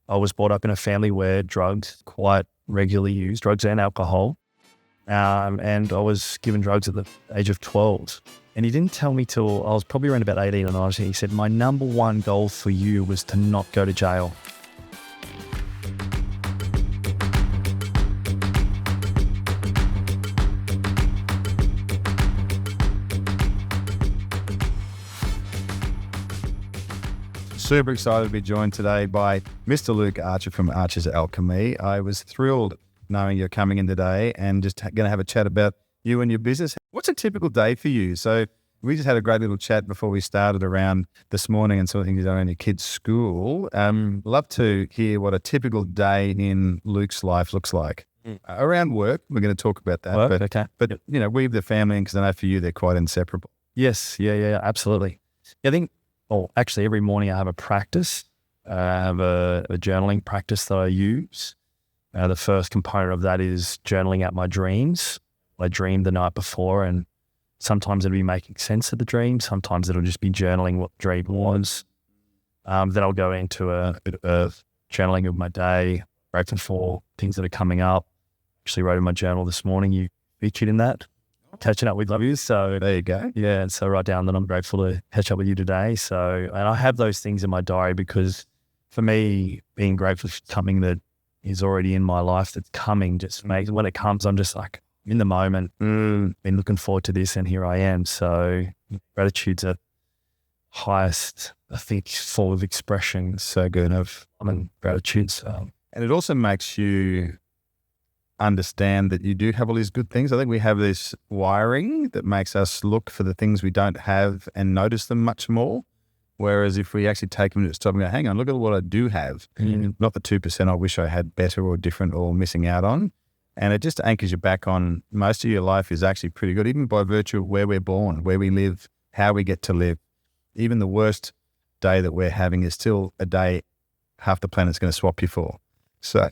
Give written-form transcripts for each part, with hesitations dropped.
I was brought up in a family where drugs quite regularly used, drugs and alcohol. And I was given drugs at the age of 12. And he didn't tell me till I was probably around about 18 or 19. He said, my number one goal for you was to not go to jail. Super excited to be joined today by Mr. Luke Archer from Arches Alchemy. I was thrilled knowing you're coming in today and just going to have a chat about you and your business. What's a typical day for you? So we just had a great little chat before we started around this morning and some of the things you've done in your kids' school. Love to hear what a typical day in Luke's life looks like. Around work, we're going to talk about that. But you know, weave the family in because I know for you they're quite inseparable. Yes, yeah, absolutely. I think, actually every morning I have a practice. I have a journaling practice that I use. The first component of that is journaling out my dreams. I dreamed the night before, and sometimes it'll be making sense of the dream. Sometimes it'll just be journaling what the dream was. Then I'll go into a bit of journaling of my day, grateful for things that are coming up. Actually wrote in my journal this morning, you featured in that. Catching up with you. So there you go. Yeah. And so write down that I'm grateful to catch up with you today. So, and I have those things in my diary because for me, being grateful for something that is already in my life that's coming just makes, when it comes, I'm just like in the moment, been looking forward to this and here I am. So gratitude's a highest, I think, form of expression. So good of gratitude. So. And it also makes you understand that you do have all these good things. I think we have this wiring that makes us look for the things we don't have and notice them much more. Whereas if we actually take them to stop and go, hang on, look at what I do have. Not the 2% I wish I had better or different or missing out on. And it just anchors you back on most of your life is actually pretty good, even by virtue of where we're born, where we live, how we get to live. Even the worst day that we're having is still a day half the planet's going to swap you for. So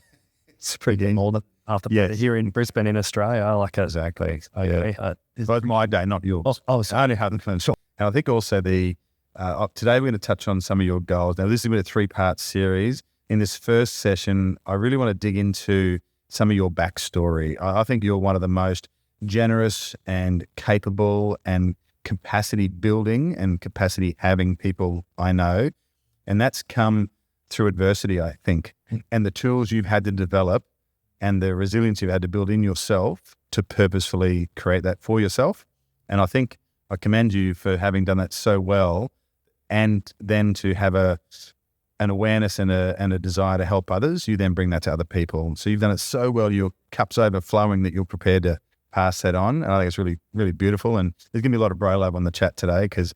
it's pretty more than half the planet here in Brisbane in Australia. I like it. Exactly. But my day, not yours. So only half the planet. And I think also today we're going to touch on some of your goals. Now, this has been a 3-part series. In this first session, I really want to dig into some of your backstory. I think you're one of the most generous and capable and capacity building and capacity having people I know. And that's come through adversity, I think, and the tools you've had to develop and the resilience you've had to build in yourself to purposefully create that for yourself. And I think I commend you for having done that so well, and then to have an awareness and a desire to help others. You then bring that to other people. So you've done it so well, your cup's overflowing that you're prepared to pass that on. And I think it's really, really beautiful. And there's going to be a lot of bro love on the chat today because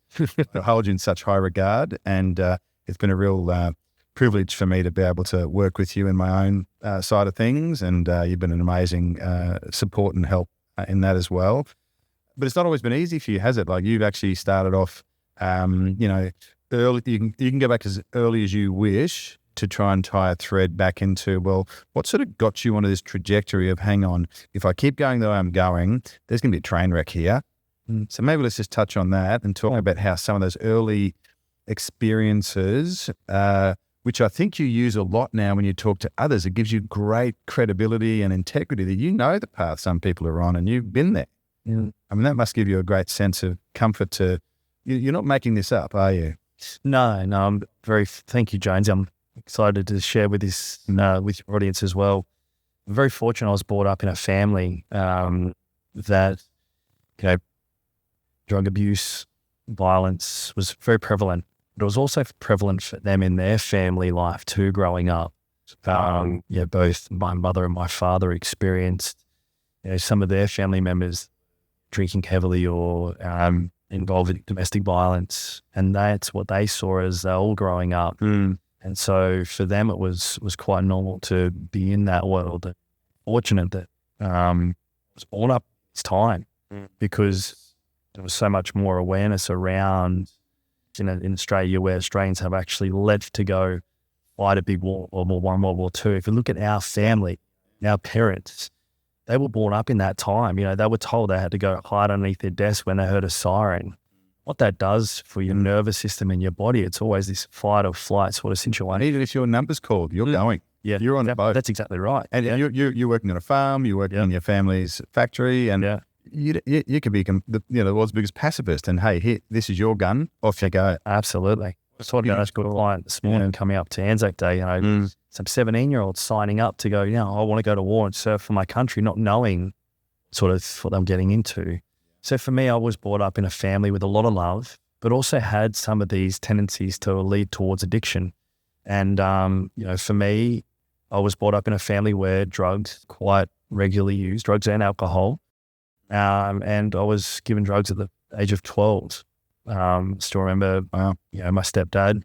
I hold you in such high regard. And it's been a real privilege for me to be able to work with you in my own side of things. And you've been an amazing support and help in that as well. But it's not always been easy for you, has it? Like you've actually started off, early. You can go back as early as you wish to try and tie a thread back into, well, what sort of got you onto this trajectory of, hang on, if I keep going the way I'm going, there's going to be a train wreck here. So maybe let's just touch on that and talk about how some of those early experiences, which I think you use a lot now when you talk to others, it gives you great credibility and integrity that you know the path some people are on and you've been there. I mean, that must give you a great sense of comfort to, you're not making this up, are you? No, thank you, James. I'm excited to share with this, with your audience as well. I'm very fortunate I was brought up in a family that, drug abuse, violence was very prevalent, but it was also prevalent for them in their family life too, growing up. Both my mother and my father experienced, some of their family members drinking heavily or involved in domestic violence, and that's what they saw as they all growing up. And so for them, it was quite normal to be in that world. Fortunate that I was born up this time because there was so much more awareness around in Australia, where Australians have actually left to go fight a big war, World War I, World War II. If you look at our family, our parents, they were born up in that time. They were told they had to go hide underneath their desk when they heard a siren. what that does for your nervous system and your body, it's always this fight or flight sort of situation. Even if your number's called, you're going. Yeah, You're on the boat. That's exactly right. And you're working on a farm, you're working in your family's factory, and you could be the world's biggest pacifist. And hey, here, this is your gun, off you go. Absolutely. I was talking about a good client this morning coming up to Anzac Day, some 17-year-olds signing up to go, I want to go to war and serve for my country, not knowing sort of what I'm getting into. So for me, I was brought up in a family with a lot of love, but also had some of these tendencies to lead towards addiction. And, for me, I was brought up in a family where drugs quite regularly used, drugs and alcohol. And I was given drugs at the age of 12. Still remember, my stepdad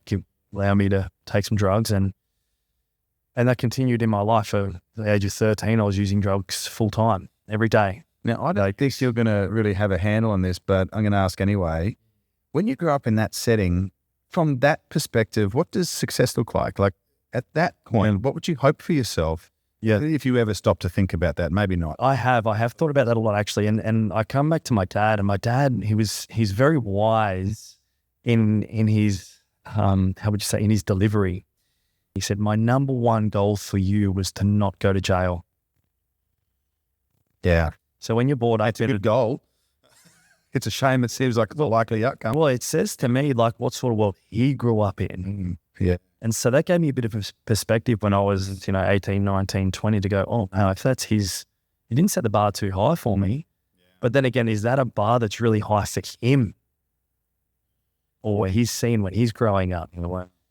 allowed me to take some drugs, and that continued in my life. At the age of 13, I was using drugs full time, every day. Now, I don't think you're going to really have a handle on this, but I'm going to ask anyway. When you grew up in that setting, from that perspective, what does success look like? Like at that point, what would you hope for yourself? Yeah, if you ever stop to think about that, maybe not. I have thought about that a lot actually, and I come back to my dad, and my dad, he's very wise in his in his delivery. He said, "My number one goal for you was to not go to jail." Yeah. So when you're bored up, it's a good goal. It's a shame it seems like the likely outcome. Well, it says to me like what sort of world he grew up in. Yeah. And so that gave me a bit of a perspective when I was, 18, 19, 20 to go, oh, no, if that's he didn't set the bar too high for me. Yeah. But then again, is that a bar that's really high for him? Or what he's seen when he's growing up?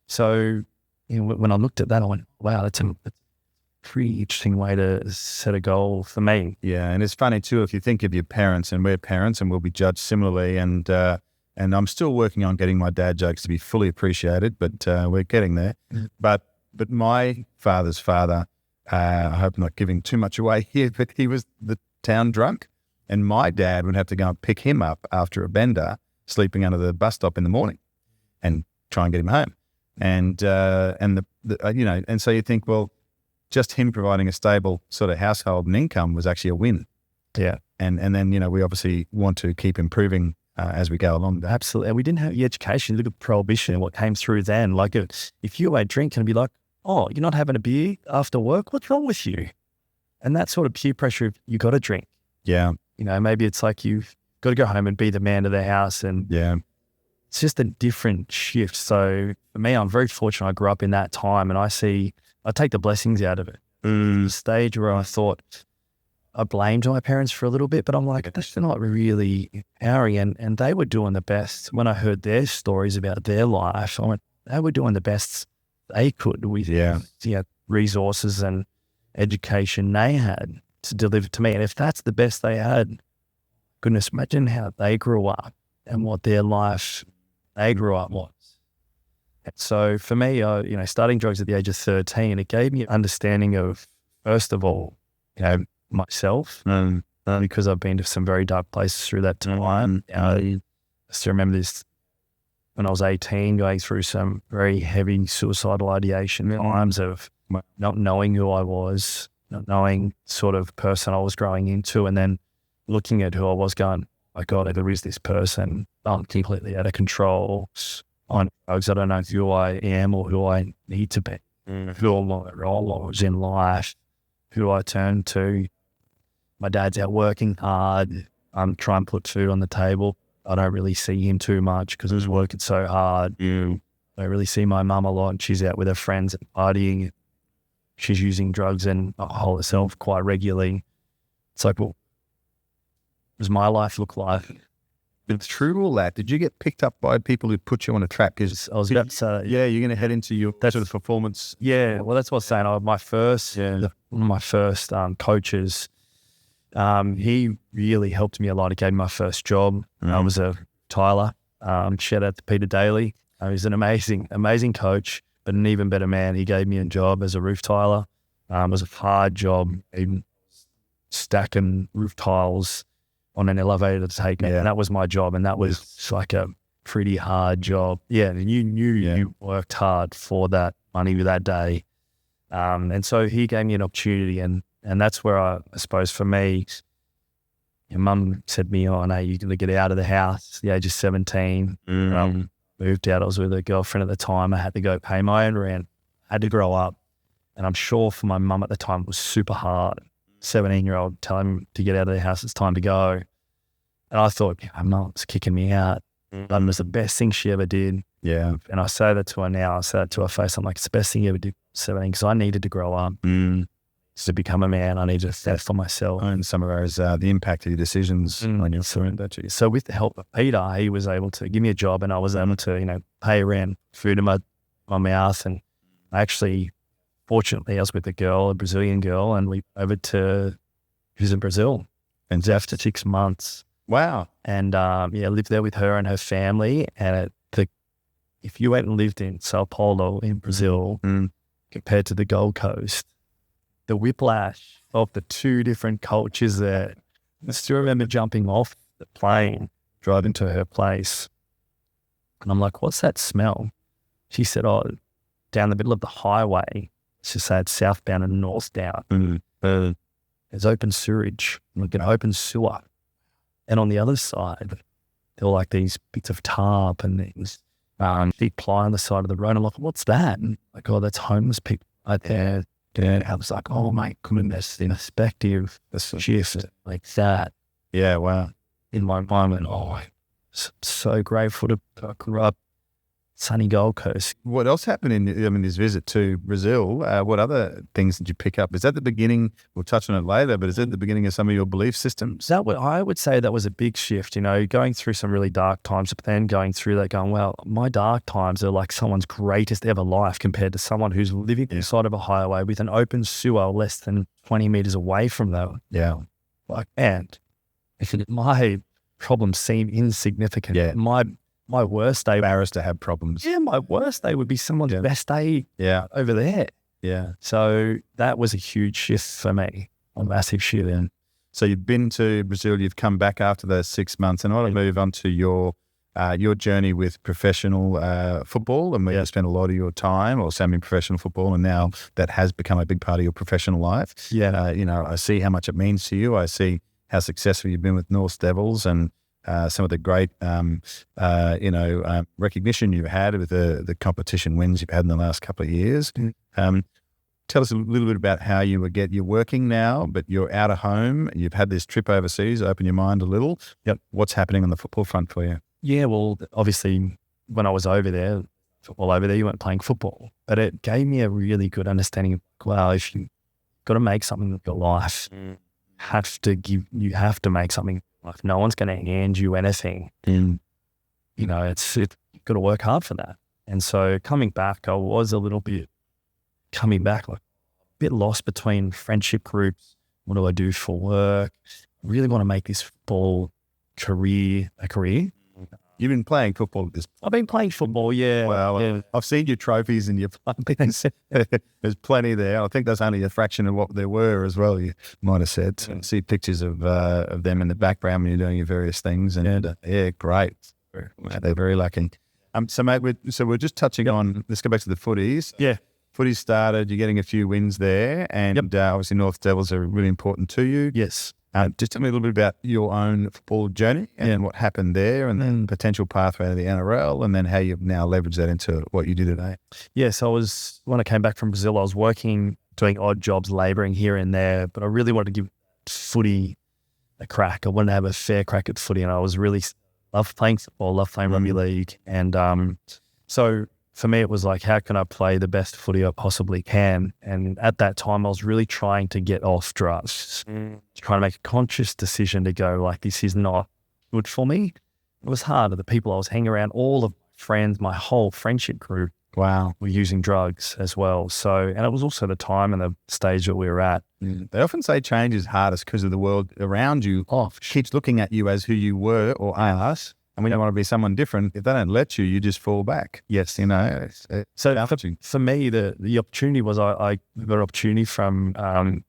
So when I looked at that, I went, wow, that's a pretty interesting way to set a goal for me. Yeah, and it's funny too, if you think of your parents, and we're parents and we'll be judged similarly, and I'm still working on getting my dad jokes to be fully appreciated, but we're getting there. Mm. But my father's father, I hope I'm not giving too much away here, but he was the town drunk, and my dad would have to go and pick him up after a bender, sleeping under the bus stop in the morning, and try and get him home. And and so you think, well, just him providing a stable sort of household and income was actually a win. Yeah. And then, we obviously want to keep improving as we go along. Absolutely. And we didn't have the education. Look at prohibition and what came through then. Like if you were drinking and be like, oh, you're not having a beer after work? What's wrong with you? And that sort of peer pressure, you got to drink. Yeah. Maybe it's like you've got to go home and be the man of the house. And it's just a different shift. So for me, I'm very fortunate I grew up in that time, and I take the blessings out of it. The stage where I thought I blamed my parents for a little bit, but I'm like, that's not really empowering. And they were doing the best. When I heard their stories about their life, I went, they were doing the best they could with resources and education they had to deliver to me. And if that's the best they had, goodness, imagine how they grew up and what their life they grew up was. So for me, starting drugs at the age of 13, it gave me an understanding of, first of all, myself, because I've been to some very dark places through that time. I still remember this when I was 18, going through some very heavy suicidal ideation times of not knowing who I was, not knowing sort of person I was growing into, and then looking at who I was going, my God, there is this person. I'm completely out of control. On drugs, I don't know who I am or who I need to be, who my role was in life, who I turn to. My dad's out working hard. I'm trying to put food on the table. I don't really see him too much because he's working so hard. I don't really see my mum a lot, and she's out with her friends and partying. She's using drugs and alcohol herself quite regularly. It's like, well, what does my life look like? But through all that, did you get picked up by people who put you on a track? Because I was about to say, you're going to head into your sort of performance. Yeah, well, that's what I was saying. One of my first coaches, he really helped me a lot. He gave me my first job. I was a tiler. Shout out to Peter Daly. He's an amazing, amazing coach, but an even better man. He gave me a job as a roof tiler. It was a hard job, even stacking roof tiles on an elevator to take me. And that was my job. And that was like a pretty hard job. Yeah. And you knew you worked hard for that money that day. And so he gave me an opportunity, and that's where I suppose for me, your mum said to me, oh, no, you're going to get out of the house at the age of 17. Moved out. I was with a girlfriend at the time. I had to go pay my own rent. I had to grow up. And I'm sure for my mum at the time, it was super hard. 17-year-old telling me to get out of the house, it's time to go. And I thought, my mum's kicking me out. But it was the best thing she ever did. Yeah. And I say that to her now. I say that to her face. I'm like, it's the best thing you ever did at 17 because I needed to grow up. To become a man, I needed to stand for myself. And some of those, the impact of your decisions on your career. So with the help of Peter, he was able to give me a job and I was able to, pay rent, food in my mouth. And actually, fortunately, I was with a Brazilian girl, and we over to visit Brazil. And after 6 months. Wow. And lived there with her and her family. And if you went and lived in Sao Paulo in Brazil compared to the Gold Coast, the whiplash of the two different cultures there. I still remember jumping off the plane, driving to her place. And I'm like, what's that smell? She said, oh, down the middle of the highway, she said southbound and northbound. There's open sewage, like an open sewer. And on the other side, there were like these bits of tarp and things, big ply on the side of the road. I'm like, what's that? And like, oh, that's homeless people right there. And I was like, oh my goodness, the perspective, the shift like that. Yeah, wow. In my mind, and I'm so grateful to grow up sunny Gold Coast. What else happened in this visit to Brazil? What other things did you pick up? Is that the beginning? We'll touch on it later, but is it the beginning of some of your belief systems? I would say that was a big shift, going through some really dark times, but then going through that going, well, my dark times are like someone's greatest ever life compared to someone who's living inside of a highway with an open sewer less than 20 meters away from them. Yeah. And my problems seem insignificant. Yeah. My worst day. Embarrassed to have problems. Yeah, my worst day would be someone's best day over there. Yeah. So that was a huge shift for me, a massive shift. Yeah. So you've been to Brazil, you've come back after those 6 months, and I want to move on to your journey with professional football, and where you spent a lot of your time, or semi-professional football, and now that has become a big part of your professional life. Yeah. I see how much it means to you. I see how successful you've been with North Devils, and some of the great, recognition you've had with the competition wins you've had in the last couple of years. Tell us a little bit about how you're working now, but you're out of home. You've had this trip overseas, open your mind a little. Yep. What's happening on the football front for you? Yeah, well, obviously, when I was over there, you weren't playing football, but it gave me a really good understanding of, well, if you've got to make something of your life, you have to make something. Like, no one's going to hand you anything. You've got to work hard for that. And so coming back, I was a bit lost between friendship groups. What do I do for work? I really want to make this football career a career. You've been playing football at this point. I've been playing football, yeah. Well, I've seen your trophies and your things. There's plenty there. I think that's only a fraction of what there were as well, you might have said. So see pictures of them in the background when you're doing your various things. And great. They're very lucky. So mate, we're just touching on, let's go back to the footies. Yeah. Footies started, you're getting a few wins there, and obviously North Devils are really important to you. Yes. Just tell me a little bit about your own football journey and what happened there, and then potential pathway to the NRL, and then how you've now leveraged that into what you do today. Yes, when I came back from Brazil, I was working, doing odd jobs, labouring here and there, but I really wanted to give footy a crack. I wanted to have a fair crack at footy, and I was really loved playing football, loved playing rugby league. And so for me, it was like, how can I play the best footy I possibly can? And at that time, I was really trying to get off drugs, trying to make a conscious decision to go, like, this is not good for me. It was hard. The people I was hanging around, all of my friends, my whole friendship group, were using drugs as well. So, and it was also the time and the stage that we were at. They often say change is hardest because of the world around you keeps looking at you as who you were or are. And when you want to be someone different, if they don't let you, you just fall back. Yes. So for me, the opportunity was I got an opportunity from one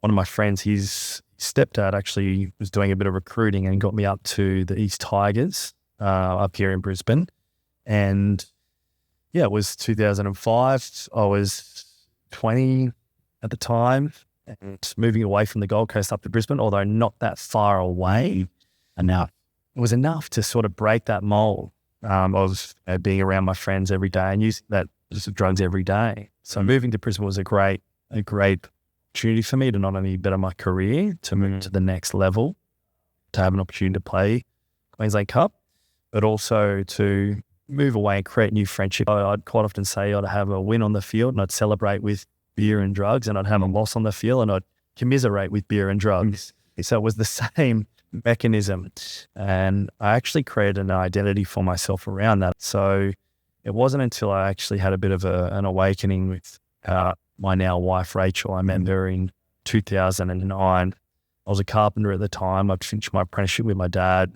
of my friends. His stepdad actually was doing a bit of recruiting and got me up to the East Tigers up here in Brisbane. And it was 2005. I was 20 at the time. and moving away from the Gold Coast up to Brisbane, although not that far away, enough. It was enough to sort of break that mold of being around my friends every day and using that drugs every day. So moving to Brisbane was a great opportunity for me to not only better my career, to move to the next level, to have an opportunity to play Queensland Cup, but also to move away and create new friendship. I'd quite often say I'd have a win on the field and I'd celebrate with beer and drugs, and I'd have a loss on the field and I'd commiserate with beer and drugs. So it was the same mechanism. And I actually created an identity for myself around that. So it wasn't until I actually had a bit of an awakening with my now wife, Rachel. I met her in 2009. I was a carpenter at the time. I'd finished my apprenticeship with my dad.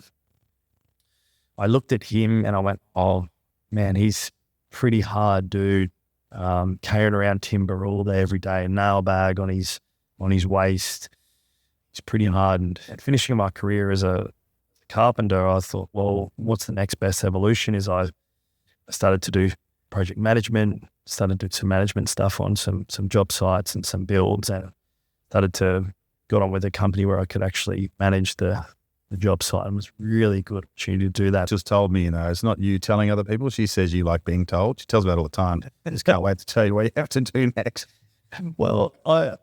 I looked at him and I went, oh man, he's pretty hard dude, carrying around timber all day, every day, a nail bag on his waist. It's pretty hard. And finishing my career as a carpenter, I thought, well, what's the next best evolution? Is I started to do project management, started to do some management stuff on some job sites and some builds, and started to got on with a company where I could actually manage the job site, and it was really good opportunity to do that. Just told me, it's not you telling other people. She says you like being told. She tells me that all the time. I just can't wait to tell you what you have to do next. Well, I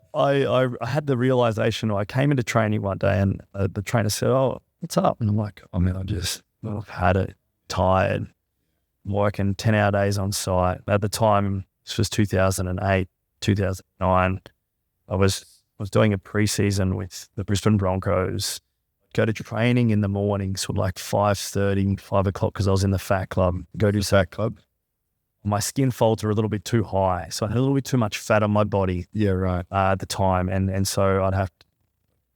had the realization. I came into training one day and the trainer said, oh, what's up? And I'm like, I've had it, tired, working 10-hour days on site. At the time, this was 2008, 2009. I was doing a preseason with the Brisbane Broncos. Go to training in the morning, sort of like 5:30, 5 o'clock, because I was in the fat club. Go to the fat club. My skin folds were a little bit too high, so I had a little bit too much fat on my body. Yeah, right. At the time, and so I'd have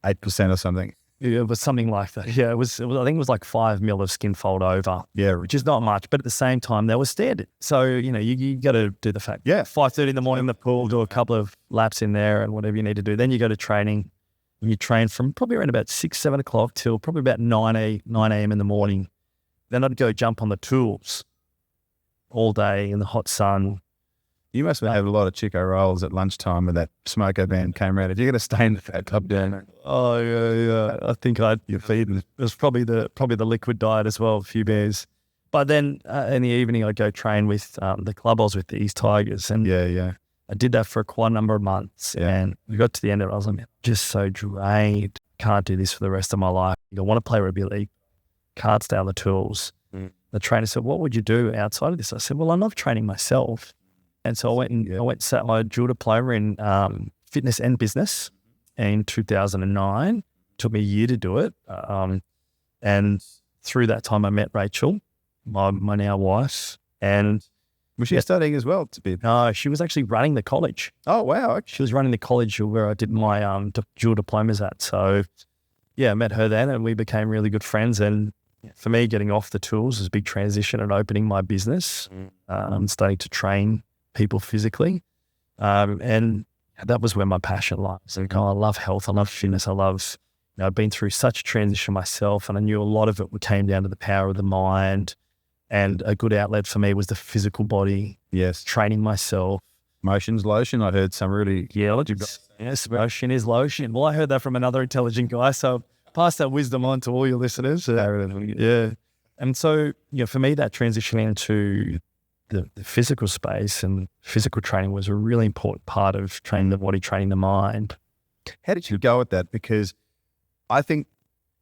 8% or something. Yeah, it was something like that. Yeah, it was. I think it was like 5 mil of skin fold over. Yeah, which is not much, but at the same time, they were standard. So you got to do the fact. Yeah, 5:30 in the morning in the pool, do a couple of laps in there, and whatever you need to do. Then you go to training. And you train from probably around about 6, 7 o'clock till probably about 9 a.m. in the morning. Then I'd go jump on the tools all day in the hot sun. You must have had a lot of Chico rolls at lunchtime when that smoko band came around. If you're going to stay in the fat club down. Oh yeah. I think you're feeding. It was probably the liquid diet as well, a few beers. But then in the evening I'd go train with the club I was with, the East Tigers. And yeah. I did that for quite a number of months, and we got to the end of it. I was like, man, I'm just so drained. Can't do this for the rest of my life. I want to play rugby league. Can't stay on the tools. The trainer said, what would you do outside of this? I said, well, I love training myself. And so I went and sat my dual diploma in fitness and business in 2009. It took me a year to do it. And through that time, I met Rachel, my now wife, and was she studying as well? No, she was actually running the college. Oh, wow. Okay. She was running the college where I did my dual diplomas at. So, I met her then and we became really good friends. And for me, getting off the tools was a big transition and opening my business, starting to train people physically. And that was where my passion lies. So, I love health. I love fitness. I've been through such a transition myself, and I knew a lot of it came down to the power of the mind. And a good outlet for me was the physical body. Yes. Training myself. Motion's lotion. I heard some really... Yes, motion is lotion. Well, I heard that from another intelligent guy. So pass that wisdom on to all your listeners. Yeah. And so, for me, that transition into the physical space and physical training was a really important part of training the body, training the mind. How did you go at that? Because I think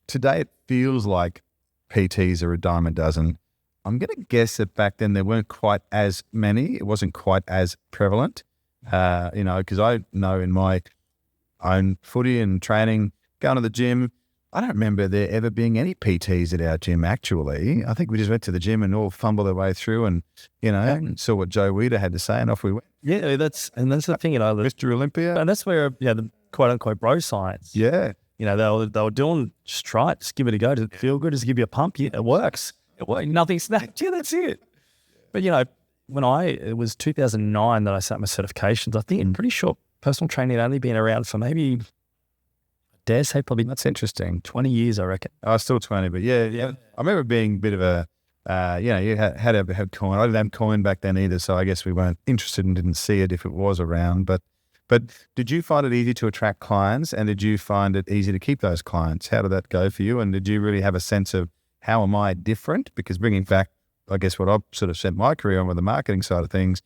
today it feels like PTs are a dime a dozen. I'm going to guess that back then there weren't quite as many. It wasn't quite as prevalent, because I know in my own footy and training, going to the gym, I don't remember there ever being any PTs at our gym, actually. I think we just went to the gym and all fumbled our way through and, saw what Joe Weider had to say, and off we went. Yeah, that's the thing, Mr. Olympia. And that's where, the quote-unquote bro science. Yeah. They were doing, just try it, just give it a go. Does it feel good? Just give you a pump? Yeah, it works. Nothing snapped. Yeah, that's it. But, it was 2009 that I sat my certifications. I think I'm pretty sure personal training had only been around for maybe, I dare say probably, that's interesting, 20 years, I reckon. Oh, still 20, but yeah. I remember being a bit of a, you had to have coin. I didn't have coin back then either, so I guess we weren't interested and didn't see it if it was around. But But did you find it easy to attract clients, and did you find it easy to keep those clients? How did that go for you? And did you really have a sense of how am I different? Because bringing back, I guess, what I've sort of spent my career on with the marketing side of things,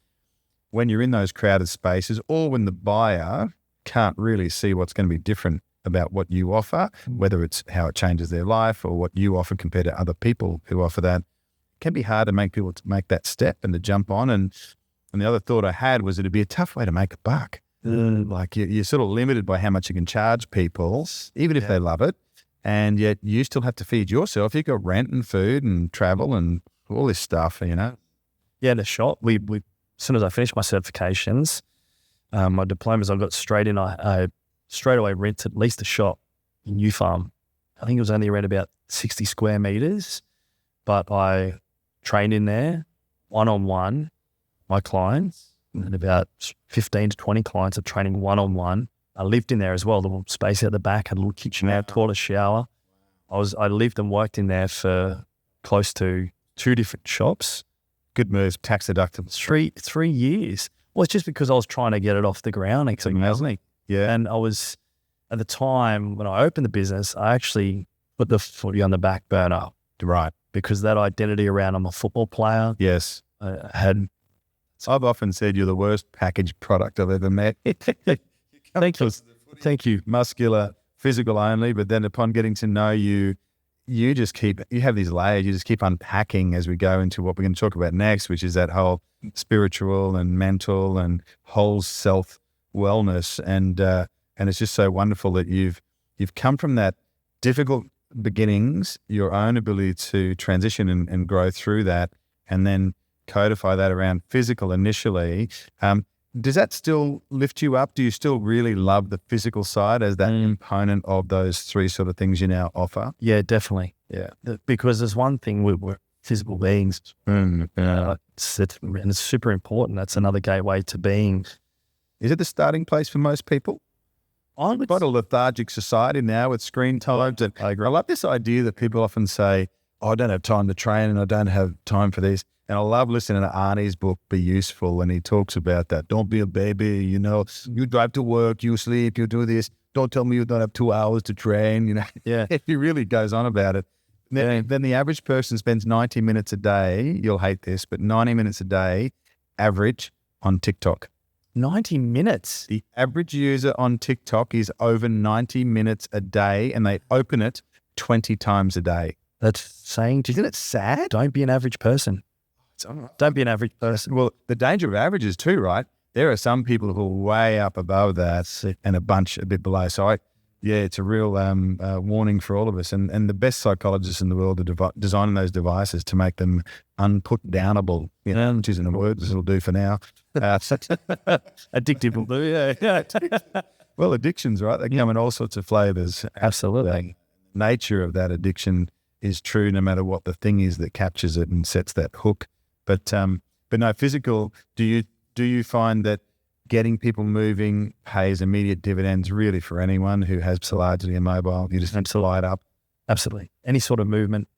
when you're in those crowded spaces or when the buyer can't really see what's going to be different about what you offer, whether it's how it changes their life or what you offer compared to other people who offer that, it can be hard to make people to make that step and to jump on. And the other thought I had was it'd be a tough way to make a buck. Like you're sort of limited by how much you can charge people, even if they love it. And yet you still have to feed yourself. You've got rent and food and travel and all this stuff, you know? Yeah, the shop, we as soon as I finished my certifications, my diplomas, I got straight in. I straight away rented at least a shop in New Farm. I think it was only around about 60 square meters, but I trained in there one-on-one, my clients, and about 15 to 20 clients of training one-on-one. I lived in there as well, the little space out the back, had a little kitchen out, toilet, shower. I lived and worked in there for close to 2 different shops. Good move, tax deductible. 3 years. Well, it's just because I was trying to get it off the ground. It's amazing. Yeah. And I was, at the time when I opened the business, I actually put the footy on the back burner. Right. Because that identity around I'm a football player. Yes. I've often said you're the worst packaged product I've ever met. Thank you. Thank you. Muscular, physical only, but then upon getting to know you, you have these layers, you just keep unpacking as we go into what we're going to talk about next, which is that whole spiritual and mental and whole self wellness. And it's just so wonderful that you've come from that difficult beginnings, your own ability to transition and grow through that, and then codify that around physical initially. Does that still lift you up? Do you still really love the physical side as that component of those 3 sort of things you now offer? Yeah, definitely. Yeah. Because there's one thing, we're physical beings. And it's super important. That's another gateway to being. Is it the starting place for most people? Quite a lethargic society now with screen times. I love this idea that people often say, I don't have time to train and I don't have time for this. And I love listening to Arnie's book, Be Useful, and he talks about that. Don't be a baby, you drive to work, you sleep, you do this. Don't tell me you don't have 2 hours to train, Yeah. He really goes on about it. Then the average person spends 90 minutes a day, you'll hate this, but 90 minutes a day, average, on TikTok. 90 minutes? The average user on TikTok is over 90 minutes a day, and they open it 20 times a day. That's saying, isn't it sad? Don't be an average person. Don't be an average person. Well, the danger of averages too, right? There are some people who are way up above that and a bunch a bit below. So it's a real warning for all of us. And the best psychologists in the world are designing those devices to make them unput-downable, which isn't a word, this will do for now. Addictive will do, yeah. Well, addictions, right? They come in all sorts of flavors. Absolutely. The nature of that addiction is true no matter what the thing is that captures it and sets that hook. But no, physical, do you find that getting people moving pays immediate dividends really for anyone who has largely immobile? You just need to light up. Absolutely. Any sort of movement,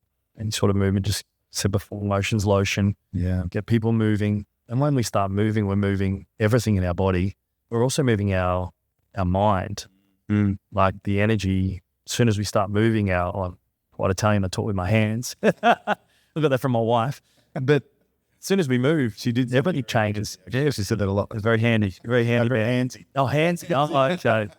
just said before, motion's lotion. Yeah. Get people moving. And when we start moving, we're moving everything in our body. We're also moving our mind. Like the energy, as soon as we start moving I'm quite Italian, I talk with my hands. I got that from my wife. But as soon as we move, everything changes. Yeah, she said that a lot. It's very handy. Very handy. Very handsy. Oh, handsy. Oh, okay.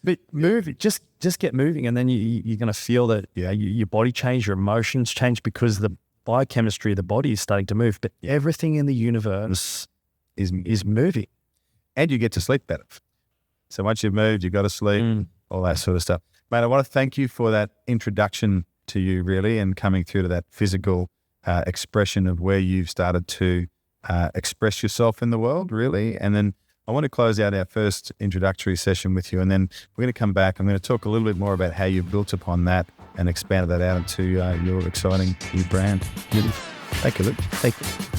But move, just get moving, and then you're going to feel that your body change, your emotions change, because the biochemistry of the body is starting to move. But everything in the universe is moving. And you get to sleep better. So once you've moved, you've got to sleep, all that sort of stuff. Mate, I want to thank you for that introduction to you, really, and coming through to that physical expression of where you've started to express yourself in the world, really. And then I want to close out our first introductory session with you, and then we're going to come back. I'm going to talk a little bit more about how you've built upon that and expanded that out into your exciting new brand. Thank you, Luke. Thank you.